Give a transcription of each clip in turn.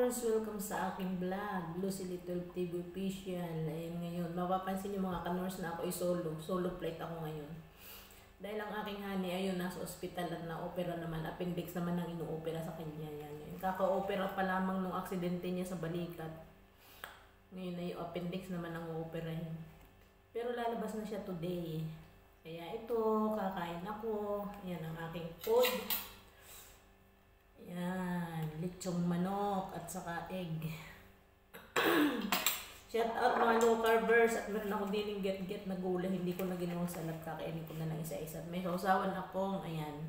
Kanors, welcome sa aking vlog, Lucy Little TV Official. Ayun ngayon, mapapansin niyo mga kanors na ako solo plate ako ngayon. Dahil ang aking honey, ayun, nasa ospital at na-opera naman, appendix naman ang ino-opera sa kanya. Yan. Kaka-opera pa lamang nung aksidente niya sa balikat. Ngayon ay appendix naman ang operahin. Pero lalabas na siya today. Kaya ito, kakain ako. Yan ang aking food. Yan, lechong manok at saka egg. Shout out mga low carbers at meron ako din yung get na gulay. Hindi ko na ginawang salad, kakainin ko na lang isa-isa. May sausawan akong, ayan,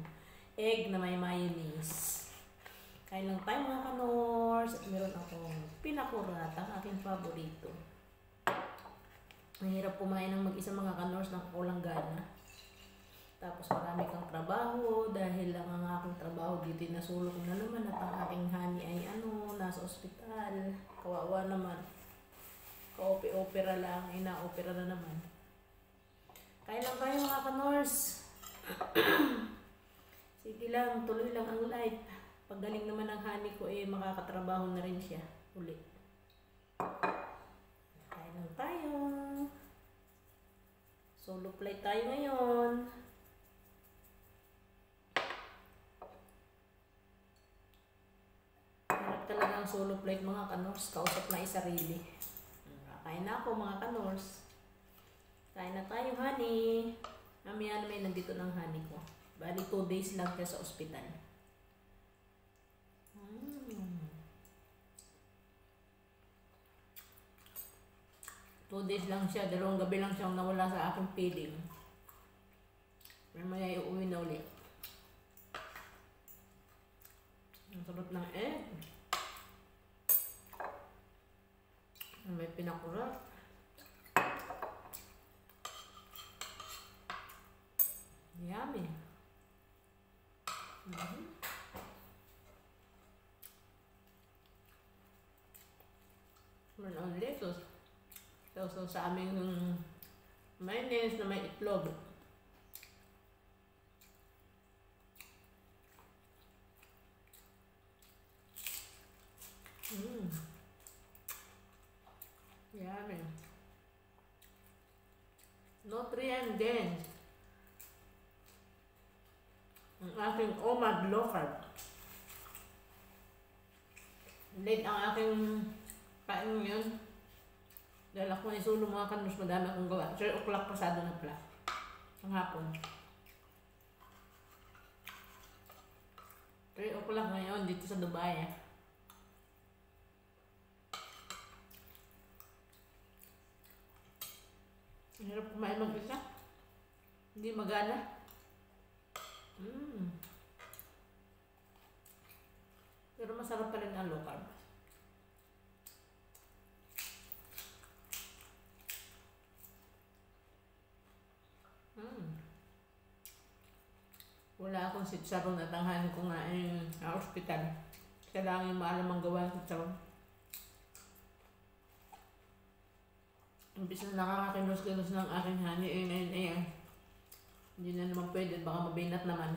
egg na may mayonnaise. Kain lang tayo mga kanors. At meron akong pinakurat, ang aking paborito. Mahirap kumain ng mag-isa mga kanors ng kulang gana. Tapos marami kang trabaho dahil lang ang aking trabaho dito nasulok na naman at ang aking honey ay nasa ospital. Kawawa naman. Ka-opera lang, ina-opera na naman. Kaya lang tayo mga kanors. Sige lang, tuloy lang ang life. Paggaling naman ng honey ko makakatrabaho na rin siya ulit. Kaya lang tayo. Solo play tayo ngayon. Talagang solo plate mga kanors, kausap na isarili. Kain na ako mga kanors. Kain na tayo honey. Mamaya na may nandito ng honey ko. Bali 2 days lang siya sa ospital. 2 days lang siya, 2 gabi lang siyang nawala sa aking feeding. Mamaya iuwi na ulit. Ang sarap ng egg. May pinakurat. Yummy. Meron ang lettuce. So sa aming mayonnaise na may itlog. Yummy. Nutrient din. Ang aking OMAD low carb. Late ang aking kain ngayon. Dahil ako ay solo mga kanus, madami akong gawa. 3 o'clock pasado na pala. Ang hapon. 3 o'clock ngayon dito sa Dubai. Hirap kumain mag-isa. Hindi magana. Pero masarap pa rin ang low carb. Wala akong sitsaron at ang hanin ko nga sa ospital. Kailangan yung maalam ang gawa ng sitsaron. Imbis na nakakakilos-kilos ng aking honey, hindi na naman pwede, baka mabinat naman.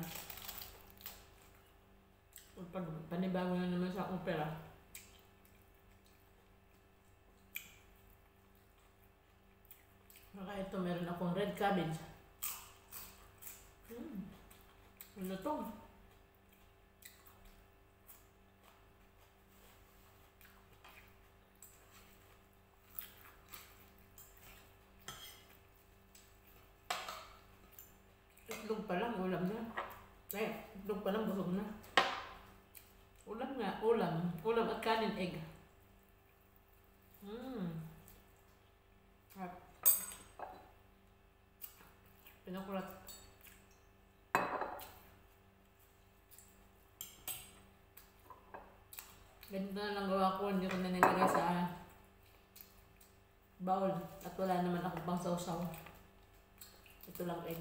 Panibago na naman sa opera. Saka ito, meron akong red cabbage. Ano to? Itlog pa lang, ulam na. Itlog pa lang, busog na. Ulam nga, ulam. Ulam at kanin, egg. Pinakulat. Ganito na lang gawa ko, hindi ko na nilagay sa bowl. At wala naman ako pang sausaw. Ito lang egg.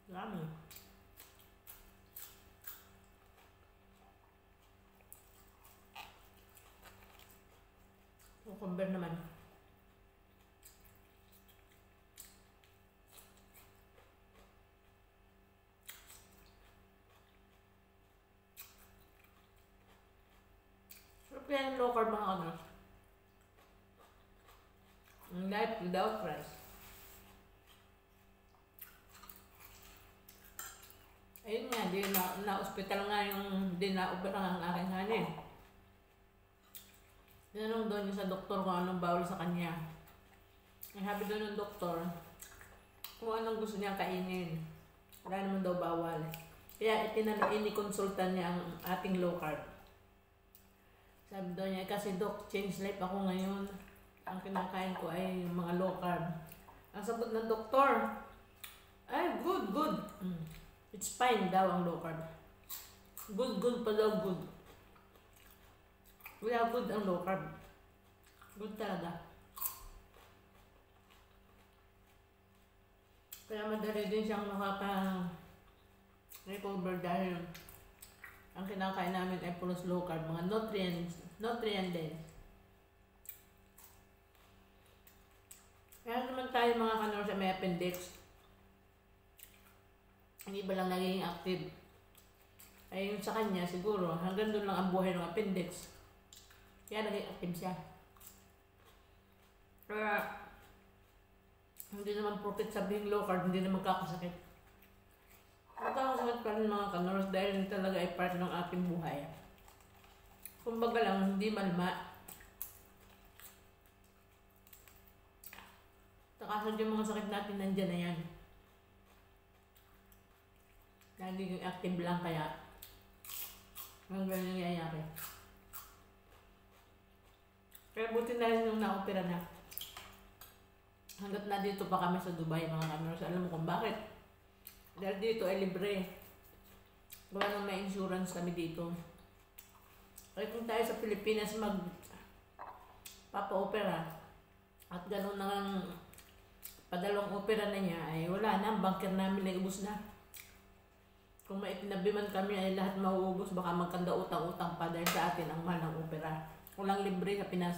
Yummy. Cucumber naman. kaya yung low carb mga kanors? Life without rice. Ayun nga, di na-hospital nga yung di na-opera ang aking hanin. Tinanong doon yung sa doktor kung anong bawal sa kanya. Ang sabi doon ng doktor, kung anong gusto niya kainin. Wala naman daw bawal. Kaya ini-consultan niya ang ating low carb. Sabi daw niya, kasi Doc, change life ako ngayon. Ang kinakain ko ay mga low carb. Ang sagot ng doktor, ay good. It's fine daw ang low carb. Good pa daw, good. Kaya good ang low carb. Good talaga. Kaya madali din siyang makaka-recover dahil ang kinakain namin ay puros low carb, mga nutrient din. Kaya naman tayo mga kanor sa may appendix, hindi ba lang naging active? Ay yung sa kanya siguro, hanggang doon lang ang buhay ng appendix. Kaya naging active siya. Kaya, hindi naman porket sabihing low carb, hindi naman kakasakit. Kakasakit pa rin mga kanors dahil talaga ay part ng ating buhay. Kumbaga lang, hindi malma. Takasad yung mga sakit natin, nandyan na yan. Nagiging active lang kaya ang ganyan nangyayari. Kaya buti na rin nung na-opera na. Hanggat na dito pa kami sa Dubai mga kanors. Alam mo kung bakit? Dahil dito ay libre. Wala nang may insurance kami dito. Kaya kung tayo sa Pilipinas papa-opera at gano'n na padalawang opera na niya ay wala na. Ang bunker namin ay ubos na. Kung maitinabi man kami ay lahat mauubos, baka magkanda utang-utang pa dahil sa atin ang mahal ng opera. Walang libre sa Pinas.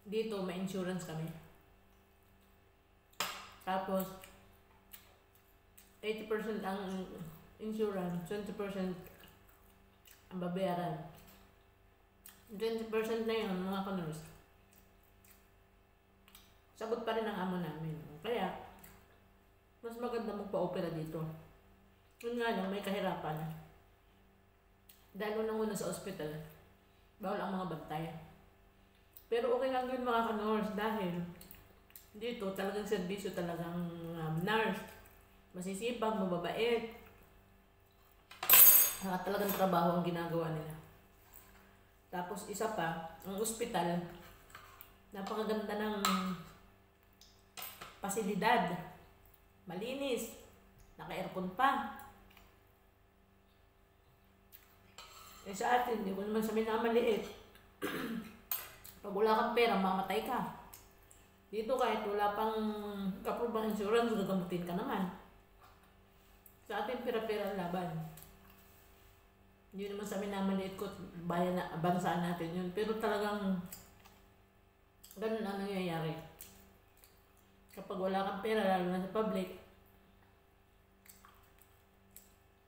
Dito may insurance kami. Tapos 80% ang insurance, 20% ang babayaran. 20% na yun mga kanors. Sagot pa rin ang amo namin. Kaya mas maganda magpa-opera dito. Yun nga lang, may kahirapan. Dahil unang-una sa ospital, bawal ang mga bantay. Pero okay lang yun mga kanors dahil dito talagang serbisyo talagang nurse. Masisipag, mababait. Talagang trabaho ang ginagawa nila. Tapos isa pa, ang ospital, napakaganda ng pasilidad. Malinis. Naka-aircon pa. Eh sa atin, di ko naman sa minamaliit. Pag wala kang pera, mamatay ka. Dito kahit wala pang approve insurance, gagamutin ka naman. Sa atin, pera-pera laban. Hindi naman sa minamaliit ko, bayan na, bansaan natin yun. Pero talagang ganun ang nangyayari. Kapag wala kang pera, lalo na sa public,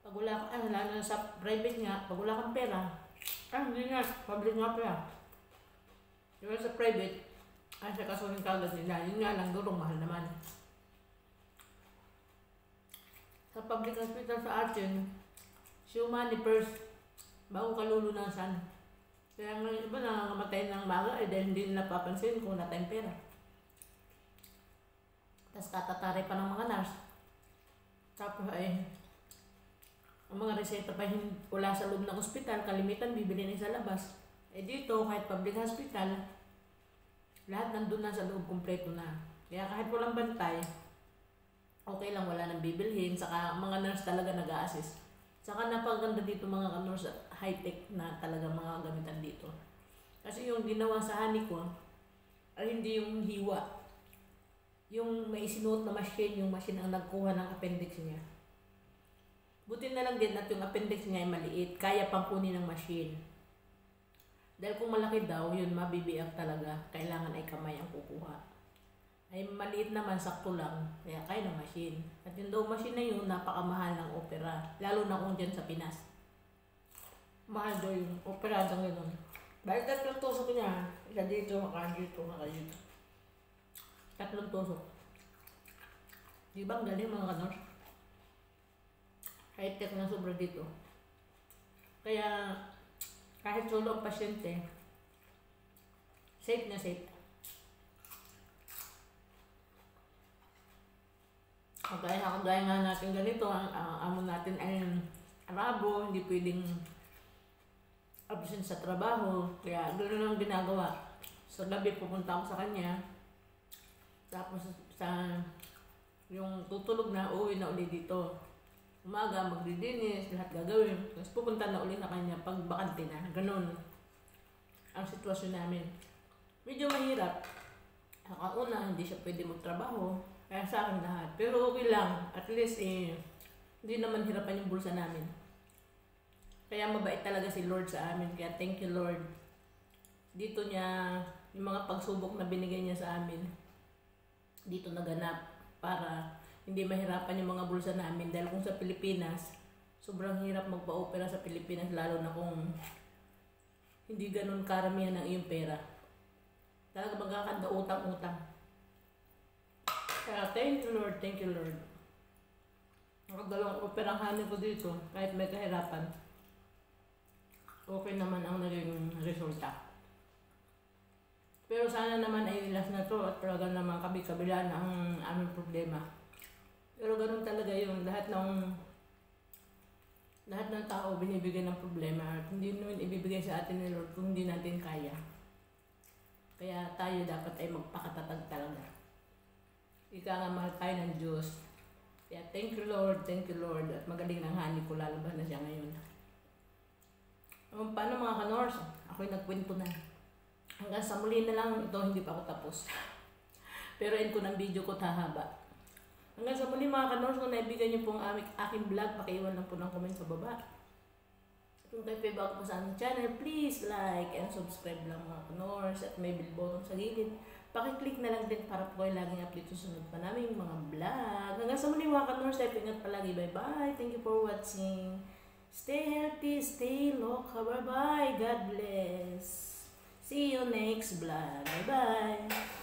pag wala kang, lalo na sa private nga, pag wala kang pera, hindi nga, public nga pera. Diba sa private, sa kasuhin kagad nila, yun nga lang, durong mahal naman. Sa public hospital sa atin, money first, bago ka lulunasan. Kaya nga iba nangangamatay ng maga dahil hindi nila papansin kung wala tayong pera. Tapos katatari pa ng mga nurse. Tapos ang mga reseta pa wala sa loob ng ospital, kalimitan bibili na sa labas. Dito, kahit public hospital, lahat nandun na sa loob, kumpleto na. Kaya kahit walang bantay, okay lang, wala nang bibilhin. Saka mga nurse talaga nag-a-assist. Saka napaganda dito mga nurse, high-tech na talaga mga gamitan dito. Kasi yung ginawa sa honey ko, ay hindi yung hiwa. Yung may isinuot na machine, yung machine ang nagkuha ng appendix niya. Buti na lang din at yung appendix niya ay maliit, kaya pang kunin ng machine. Dahil kung malaki daw, yun mabibiyak talaga, kailangan ay kamay ang kukuha. Ay maliit naman, sakto lang, kaya kaya ng machine. At yung daw machine na yun, napakamahal ng opera, lalo na kung dyan sa Pinas. Mahal daw yung operadong yun. Dahil tatlong tusok niya. Isa dito, maka dito, maka dito. Tatlong tusok. Di ba ang galing mga kanor? High-tech na sobra dito. Kaya kahit solo ang pasyente, safe na safe. Kagaya nga natin ganito, ang amo natin ay Arabo, hindi pwedeng absent sa trabaho. Kaya gano'n ang ginagawa. Sa gabi pupunta ako sa kanya. Tapos sa yung tutulog na, uwi na uli dito. Umaga, magdidinis, lahat gagawin. Tapos pupunta na uli sa kanya pag bakante na. Ganun ang sitwasyon namin. Medyo mahirap. Una, hindi siya pwede magtrabaho. Kaya sa akin lahat. Pero okay lang. At least, hindi naman hirapan yung bulsa namin. Kaya mabait talaga si Lord sa amin. Kaya thank you, Lord. Dito niya, yung mga pagsubok na binigay niya sa amin, dito naganap para hindi mahirapan yung mga bulsa namin. Dahil kung sa Pilipinas, sobrang hirap magpa-opera sa Pilipinas, lalo na kung hindi ganun karamihan ng iyong pera. Talaga magkakanda utang-utang. Kaya thank you, Lord. Thank you, Lord. Nakadalawang operahanin ko dito, kahit may kahirapan. Okay naman ang naging resulta. Pero sana naman ay last na to at talaga naman kabila ang aming problema. Pero ganun talaga yung lahat ng tao binibigyan ng problema at hindi naman ibibigay sa atin ni Lord kung hindi natin kaya. Kaya tayo dapat ay magpakatatag talaga. Ika nga, mahal tayo ng Diyos. Kaya thank you Lord, at magaling ng honey ko, lalabas na siya ngayon. Paano mga kanors? Ako'y nagkwento na. Hanggang sa muli na lang, ito hindi pa ako tapos. Pero end ko ng video ko hahaba. Hanggang sa muli mga kanors, kung naibigan niyo pong aking vlog, pakiiwan lang po ng comment sa baba. Kung kayo bago po sa aming channel, please like and subscribe lang mga kanors at may bell button sa gilid. Pakiclick na lang din para po kayo laging update susunod pa namin mga vlog. Hanggang sa muli mga kanors, ingat palagi. Bye-bye. Thank you for watching. Stay healthy, stay local. Bye-bye. God bless. See you next vlog. Bye-bye.